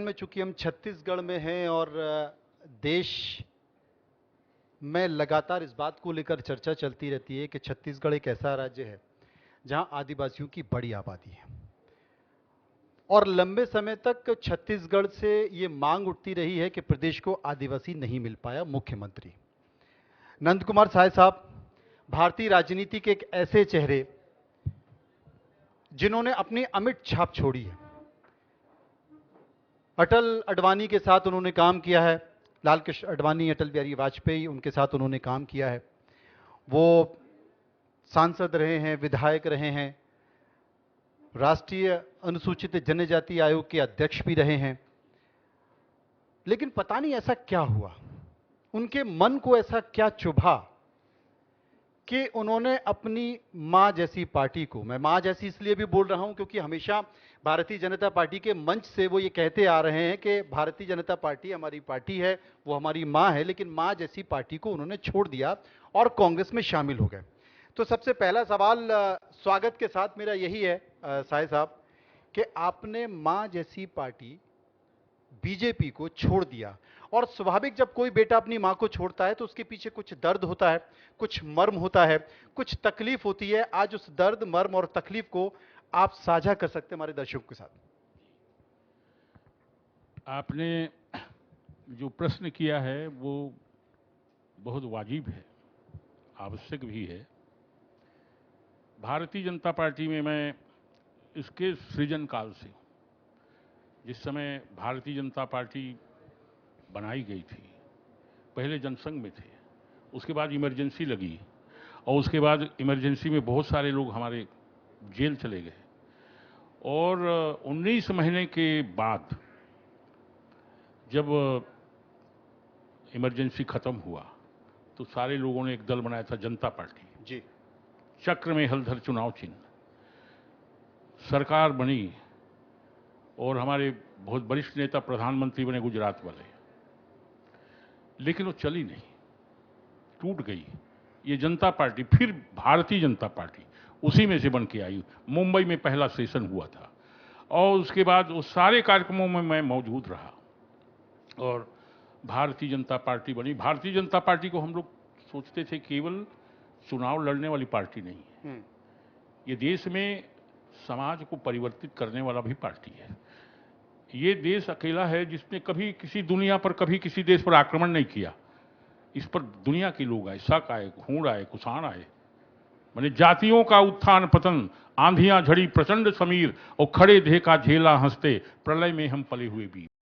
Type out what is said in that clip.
में चूंकि हम छत्तीसगढ़ में हैं और देश में लगातार इस बात को लेकर चर्चा चलती रहती है कि छत्तीसगढ़ एक ऐसा राज्य है जहां आदिवासियों की बड़ी आबादी है और लंबे समय तक छत्तीसगढ़ से ये मांग उठती रही है कि प्रदेश को आदिवासी नहीं मिल पाया मुख्यमंत्री नंद कुमार साय साहब भारतीय राजनीति के एक ऐसे चेहरे जिन्होंने अपनी अमिट छाप छोड़ी है। अटल अडवाणी के साथ उन्होंने काम किया है, लाल कृष्ण अडवाणी, अटल बिहारी वाजपेयी, उनके साथ उन्होंने काम किया है। वो सांसद रहे हैं, विधायक रहे हैं, राष्ट्रीय अनुसूचित जनजाति आयोग के अध्यक्ष भी रहे हैं। लेकिन पता नहीं ऐसा क्या हुआ, उनके मन को ऐसा क्या चुभा कि उन्होंने अपनी मां जैसी पार्टी को, मैं मां जैसी इसलिए भी बोल रहा हूं क्योंकि हमेशा भारतीय जनता पार्टी के मंच से वो ये कहते आ रहे हैं कि भारतीय जनता पार्टी हमारी पार्टी है, वो हमारी मां है, लेकिन मां जैसी पार्टी को उन्होंने छोड़ दिया और कांग्रेस में शामिल हो गए। तो सबसे पहला सवाल स्वागत के साथ मेरा यही है साय साहब कि आपने मां जैसी पार्टी बीजेपी को छोड़ दिया और स्वाभाविक जब कोई बेटा अपनी मां को छोड़ता है तो उसके पीछे कुछ दर्द होता है, कुछ मर्म होता है, कुछ तकलीफ होती है। आज उस दर्द, मर्म और तकलीफ को आप साझा कर सकते हैं हमारे दर्शकों के साथ। आपने जो प्रश्न किया है वो बहुत वाजिब है, आवश्यक भी है। भारतीय जनता पार्टी में मैं इसके सृजन काल से, जिस समय भारतीय जनता पार्टी बनाई गई थी, पहले जनसंघ में थे, उसके बाद इमरजेंसी लगी और उसके बाद इमरजेंसी में बहुत सारे लोग हमारे जेल चले गए और 19 महीने के बाद जब इमरजेंसी खत्म हुआ तो सारे लोगों ने एक दल बनाया था, जनता पार्टी जी। चक्र में हलधर चुनाव चिन्ह, सरकार बनी और हमारे बहुत वरिष्ठ नेता प्रधानमंत्री बने गुजरात वाले, लेकिन वो चली नहीं, टूट गई। ये जनता पार्टी फिर भारतीय जनता पार्टी उसी में से बन के आई। मुंबई में पहला सेशन हुआ था और उसके बाद उस सारे कार्यक्रमों में मैं मौजूद रहा और भारतीय जनता पार्टी बनी। भारतीय जनता पार्टी को हम लोग सोचते थे केवल चुनाव लड़ने वाली पार्टी नहीं है, ये देश में समाज को परिवर्तित करने वाला भी पार्टी है। ये देश अकेला है जिसने कभी किसी दुनिया पर, कभी किसी देश पर आक्रमण नहीं किया। इस पर दुनिया के लोग आए, शक आए, हूण आए, कुषाण आए, माने जातियों का उत्थान पतन, आंधियां झड़ी प्रचंड समीर और खड़े देखा झेला हंसते, प्रलय में हम पले हुए भी।